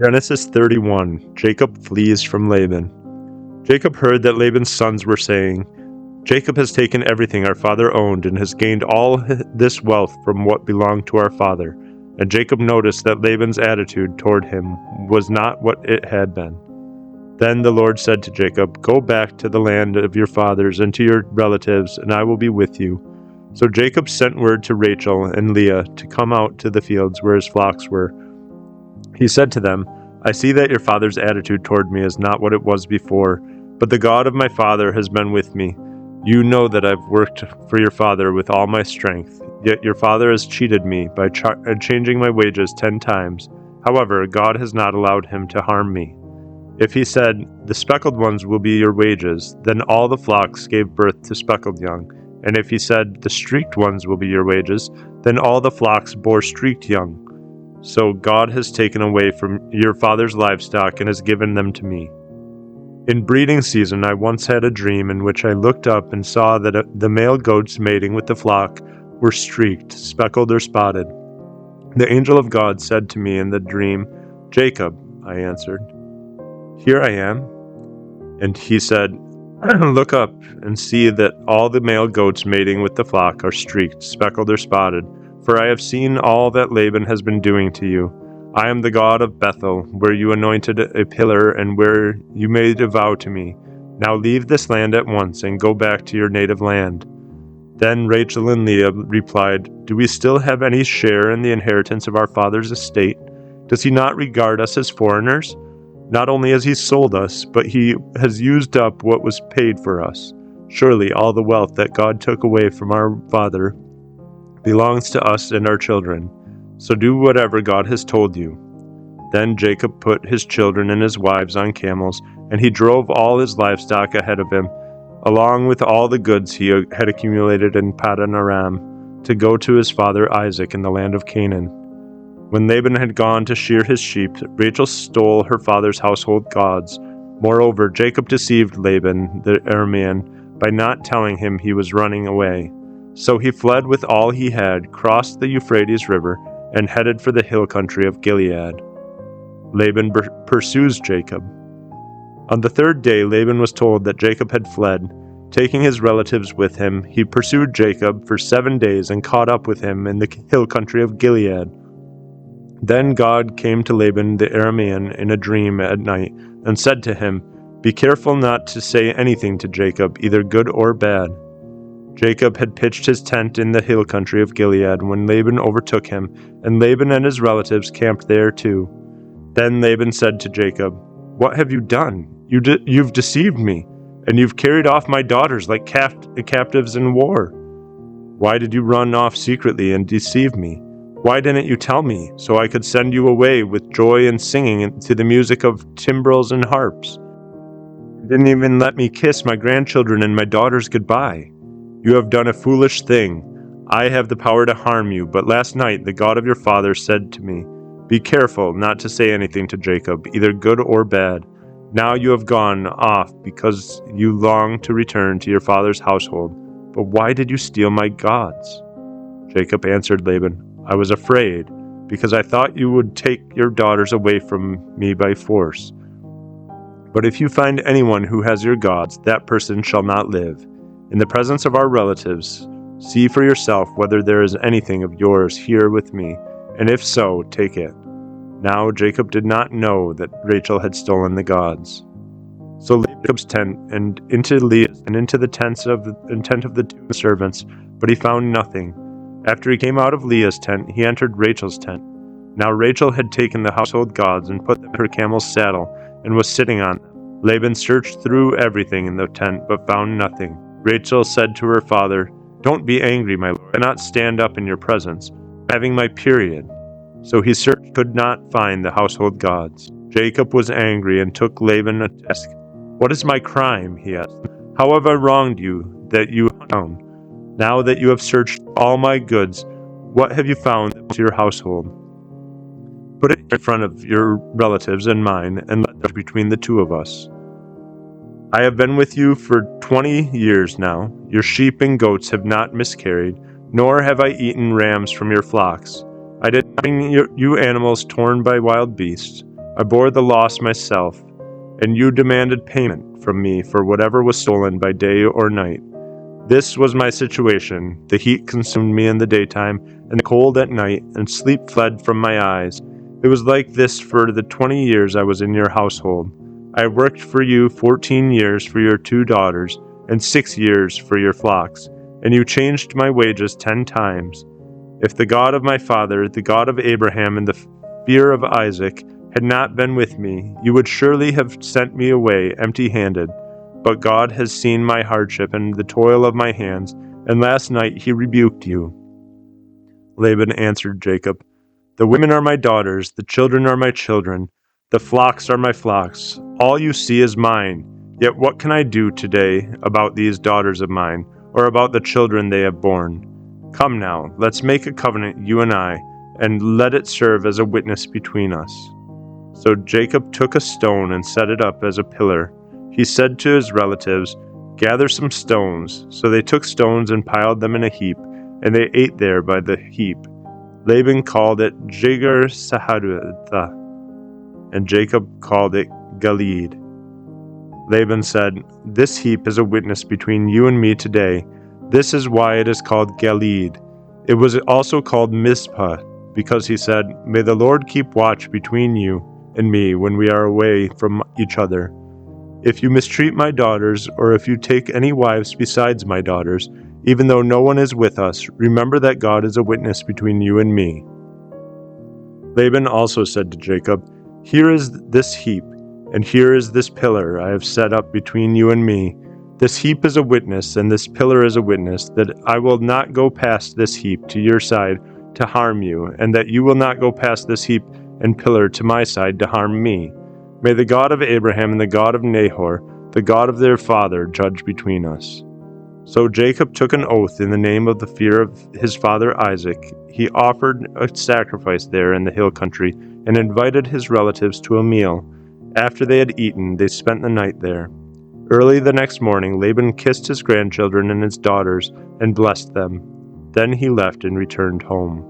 Genesis 31. Jacob flees from Laban. Jacob heard that Laban's sons were saying, "Jacob has taken everything our father owned and has gained all this wealth from what belonged to our father." And Jacob noticed that Laban's attitude toward him was not what it had been. Then the Lord said to Jacob, "Go back to the land of your fathers and to your relatives, and I will be with you." So Jacob sent word to Rachel and Leah to come out to the fields where his flocks were. He said to them, "I see that your father's attitude toward me is not what it was before, but the God of my father has been with me. You know that I've worked for your father with all my strength, yet your father has cheated me by changing my wages 10 times. However, God has not allowed him to harm me. If he said, 'The speckled ones will be your wages,' then all the flocks gave birth to speckled young. And if he said, 'The streaked ones will be your wages,' then all the flocks bore streaked young. So God has taken away from your father's livestock and has given them to me. In breeding season I once had a dream in which I looked up and saw that the male goats mating with the flock were streaked, speckled, or spotted. The angel of God said to me in the dream, 'Jacob,' I answered. 'Here I am.' And he said, 'Look up and see that all the male goats mating with the flock are streaked, speckled, or spotted, for I have seen all that Laban has been doing to you. I am the God of Bethel, where you anointed a pillar and where you made a vow to me. Now leave this land at once and go back to your native land.' Then Rachel and Leah replied, 'Do we still have any share in the inheritance of our father's estate? Does he not regard us as foreigners? Not only has he sold us, but he has used up what was paid for us. Surely all the wealth that God took away from our father belongs to us and our children. So do whatever God has told you.' Then Jacob put his children and his wives on camels, and he drove all his livestock ahead of him, along with all the goods he had accumulated in Paddan Aram, to go to his father Isaac in the land of Canaan. When Laban had gone to shear his sheep, Rachel stole her father's household gods. Moreover, Jacob deceived Laban the Aramean by not telling him he was running away. So he fled with all he had, crossed the Euphrates River, and headed for the hill country of Gilead. Laban pursues Jacob. On the third day, Laban was told that Jacob had fled. Taking his relatives with him, he pursued Jacob for 7 days and caught up with him in the hill country of Gilead. Then God came to Laban the Aramean in a dream at night and said to him, "Be careful not to say anything to Jacob, either good or bad." Jacob had pitched his tent in the hill country of Gilead when Laban overtook him, and Laban and his relatives camped there too. Then Laban said to Jacob, "What have you done? You've deceived me, and you've carried off my daughters like captives in war. Why did you run off secretly and deceive me? Why didn't you tell me, so I could send you away with joy and singing to the music of timbrels and harps? You didn't even let me kiss my grandchildren and my daughters goodbye. You have done a foolish thing. I have the power to harm you, but last night the God of your father said to me, 'Be careful not to say anything to Jacob, either good or bad.' Now you have gone off because you long to return to your father's household. But why did you steal my gods?" Jacob answered Laban, "I was afraid, because I thought you would take your daughters away from me by force. But if you find anyone who has your gods, that person shall not live. In the presence of our relatives, see for yourself whether there is anything of yours here with me, and if so, take it." Now Jacob did not know that Rachel had stolen the gods. So Jacob's tent and into Leah's and into the tent of the 2 servants, but he found nothing. After he came out of Leah's tent, he entered Rachel's tent. Now Rachel had taken the household gods and put them in her camel's saddle and was sitting on them. Laban searched through everything in the tent, but found nothing. Rachel said to her father, "Don't be angry, my lord. I cannot stand up in your presence, having my period." So he searched, could not find the household gods. Jacob was angry and took Laban to task. "What is my crime?" he asked. "How have I wronged you that you hunt down? Now that you have searched all my goods, what have you found to your household? Put it in front of your relatives and mine, and let there be between the 2 of us. I have been with you for 20 years now. Your sheep and goats have not miscarried, nor have I eaten rams from your flocks. I did not bring you animals torn by wild beasts. I bore the loss myself, and you demanded payment from me for whatever was stolen by day or night. This was my situation. The heat consumed me in the daytime, and the cold at night, and sleep fled from my eyes. It was like this for the 20 years I was in your household. I worked for you 14 years for your 2 daughters, and 6 years for your flocks, and you changed my wages 10 times. If the God of my father, the God of Abraham, and the fear of Isaac had not been with me, you would surely have sent me away empty-handed. But God has seen my hardship and the toil of my hands, and last night he rebuked you. Laban answered Jacob, The women are my daughters, the children are my children, the flocks are my flocks. All you see is mine. Yet what can I do today about these daughters of mine, or about the children they have borne? Come now, let's make a covenant, you and I, and let it serve as a witness between us. So Jacob took a stone and set it up as a pillar. He said to his relatives, Gather some stones. So they took stones and piled them in a heap, and they ate there by the heap. Laban called it Jegar-sahadutha, and Jacob called it Gilead. Laban said, This heap is a witness between you and me today. This is why it is called Gilead. It was also called Mizpah, because he said, May the Lord keep watch between you and me when we are away from each other. If you mistreat my daughters, or if you take any wives besides my daughters, even though no one is with us, remember that God is a witness between you and me. Laban also said to Jacob, Here is this heap, and here is this pillar I have set up between you and me. This heap is a witness, and this pillar is a witness, that I will not go past this heap to your side to harm you, and that you will not go past this heap and pillar to my side to harm me. May the God of Abraham and the God of Nahor, the God of their father, judge between us. So Jacob took an oath in the name of the fear of his father Isaac. He offered a sacrifice there in the hill country and invited his relatives to a meal. After they had eaten, they spent the night there. Early the next morning, Laban kissed his grandchildren and his daughters and blessed them. Then he left and returned home.